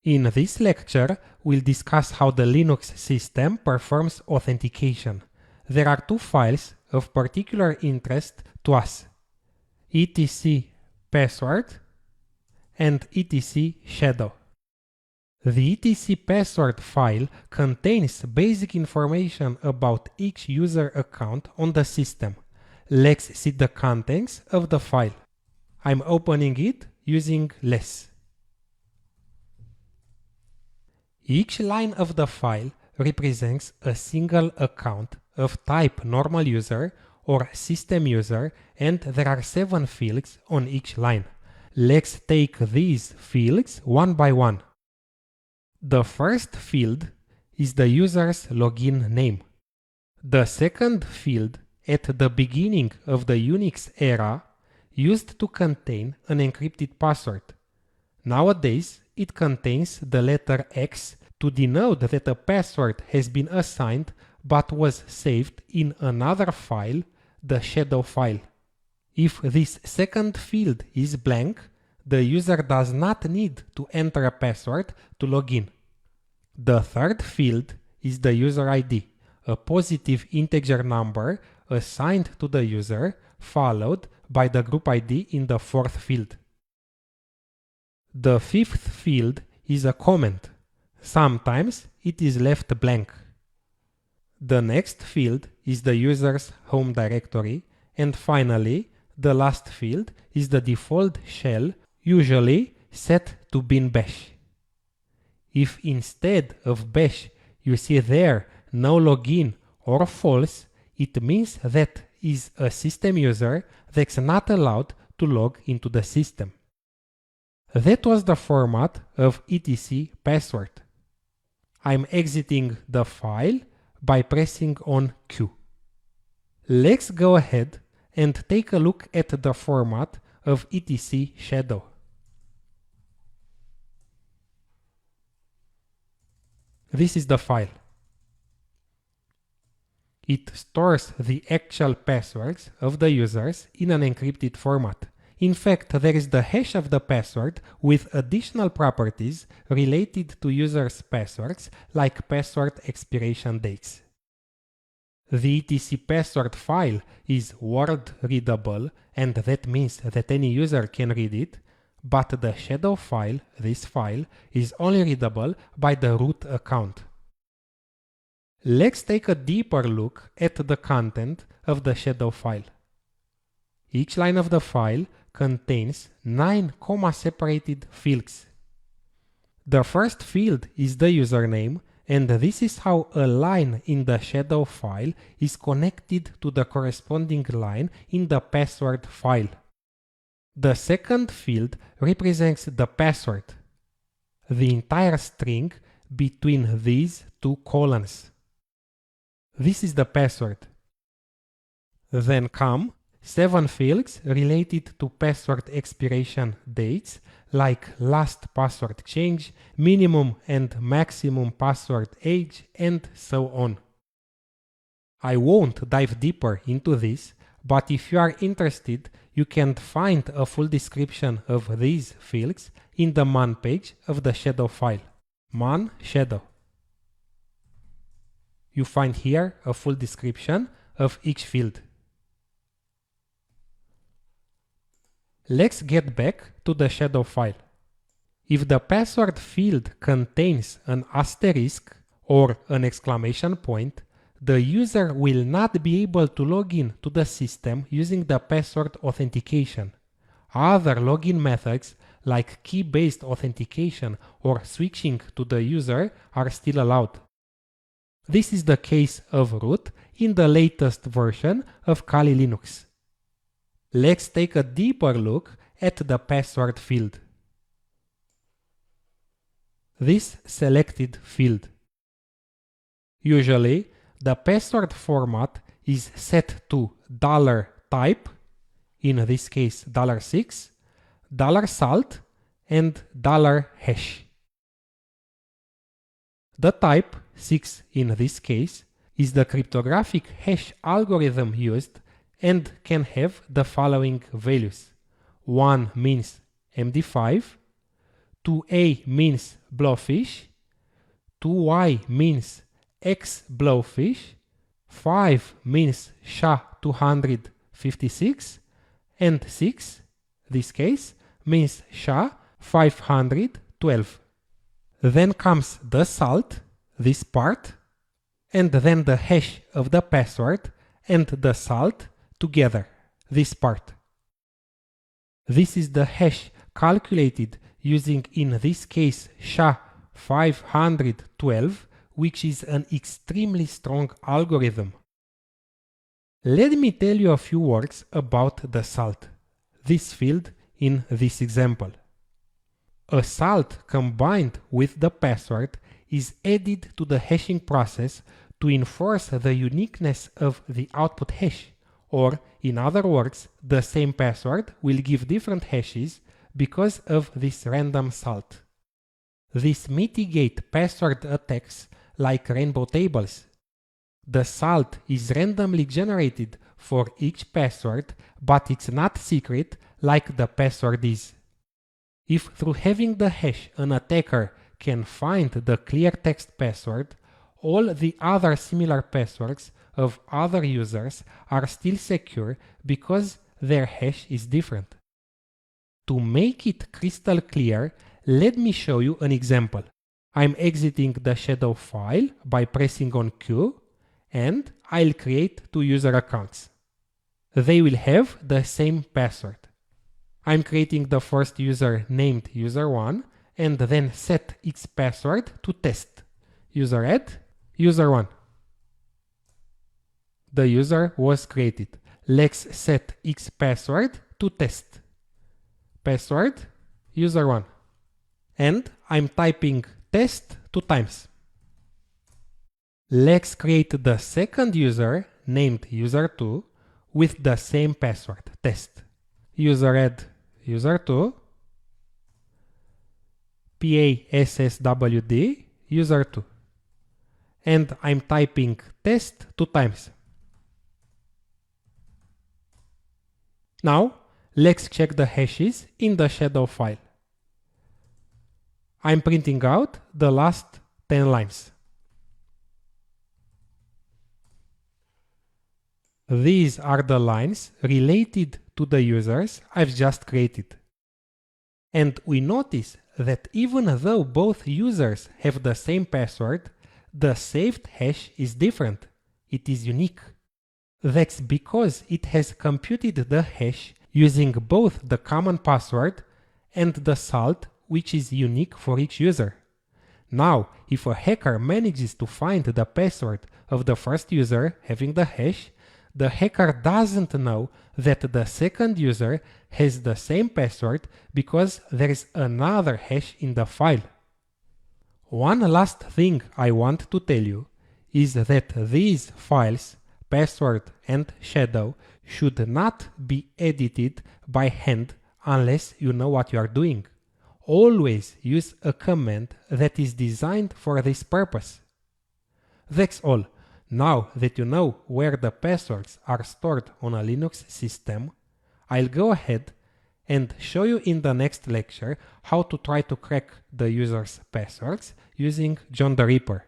In this lecture, we'll discuss how the Linux system performs authentication. There are two files of particular interest to us: etc password and etc shadow. The etc password file contains basic information about each user account on the system. Let's see the contents of the file. I'm opening it using less. Each line of the file represents a single account of type normal user or system user, and there are 7 fields on each line. Let's take these fields one by one. The first field is the user's login name. The second field at the beginning of the Unix era used to contain an encrypted password. Nowadays, it contains the letter X to denote that a password has been assigned but was saved in another file, the shadow file. If this second field is blank, the user does not need to enter a password to log in. The third field is the user ID, a positive integer number assigned to the user, followed by the group ID in the fourth field. The fifth field is a comment. Sometimes it is left blank. The next field is the user's home directory, and finally, the last field is the default shell, usually set to bin bash. If instead of bash you see there no login or false, it means that is a system user that's not allowed to log into the system. That was the format of etc password. I'm exiting the file by pressing on Q. Let's go ahead and take a look at the format of etc shadow. This is the file. It stores the actual passwords of the users in an encrypted format. In fact, there is the hash of the password with additional properties related to users' passwords, like password expiration dates. The etc password file is word readable, and that means that any user can read it, but the shadow file, this file, is only readable by the root account. Let's take a deeper look at the content of the shadow file. Each line of the file contains 9 comma-separated fields. The first field is the username, and this is how a line in the shadow file is connected to the corresponding line in the password file. The second field represents the password, the entire string between these two colons. This is the password. Then come 7 fields related to password expiration dates, like last password change, minimum and maximum password age, and so on. I won't dive deeper into this, but if you are interested, you can find a full description of these fields in the man page of the shadow file. Man shadow. You find here a full description of each field. Let's get back to the shadow file. If the password field contains an asterisk or an exclamation point, the user will not be able to log in to the system using the password authentication. Other login methods like key-based authentication or switching to the user are still allowed. This is the case of root in the latest version of Kali Linux. Let's take a deeper look at the password field. This selected field. Usually, the password format is set to $type, in this case $6, $salt, and $hash. The type, 6 in this case, is the cryptographic hash algorithm used and can have the following values. 1 means MD5, 2A means blowfish, 2Y means X blowfish, 5 means SHA-256, and 6, this case, means SHA-512. Then comes the salt, this part, and then the hash of the password and the salt together, this part. This is the hash calculated using, in this case, SHA-512, which is an extremely strong algorithm. Let me tell you a few words about the salt, this field in this example. A salt combined with the password is added to the hashing process to enforce the uniqueness of the output hash, or in other words, the same password will give different hashes because of this random salt. This mitigates password attacks like rainbow tables. The salt is randomly generated for each password, but it's not secret like the password is. If through having the hash an attacker can find the clear text password, all the other similar passwords of other users are still secure because their hash is different. To make it crystal clear, let me show you an example. I'm exiting the shadow file by pressing on Q, and I'll create two user accounts. They will have the same password. I'm creating the first user named user1 and then set its password to test. User add, user1. The user was created. Let's set its password to test. Password, user1. And I'm typing test 2 times. Let's create the second user named user2 with the same password, test. User add user2, passwd user2. And I'm typing test 2 times. Now, let's check the hashes in the shadow file. I'm printing out the last 10 lines. These are the lines related to the users I've just created. And we notice that even though both users have the same password, the saved hash is different. It is unique. That's because it has computed the hash using both the common password and the salt, which is unique for each user. Now, if a hacker manages to find the password of the first user having the hash, the hacker doesn't know that the second user has the same password because there is another hash in the file. One last thing I want to tell you is that these files, password and shadow, should not be edited by hand unless you know what you are doing. Always use a command that is designed for this purpose. That's all. Now that you know where the passwords are stored on a Linux system, I'll go ahead and show you in the next lecture how to try to crack the user's passwords using John the Ripper.